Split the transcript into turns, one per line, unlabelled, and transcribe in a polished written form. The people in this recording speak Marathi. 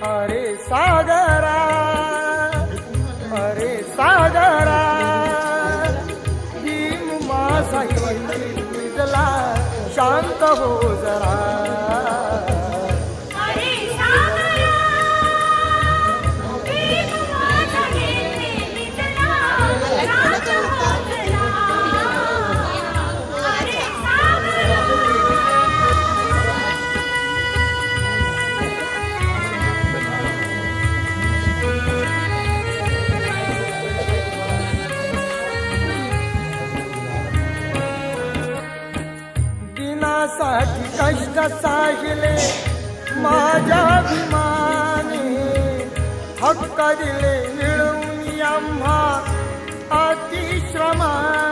अरे सागरा, अरे सागरा, भीम माझा निजला, शांत हो जरा. साठी कष्ट साहिले माझ्या अभिमाने, हक्क दिले मिळवून आम्हा अतिश्रमाने.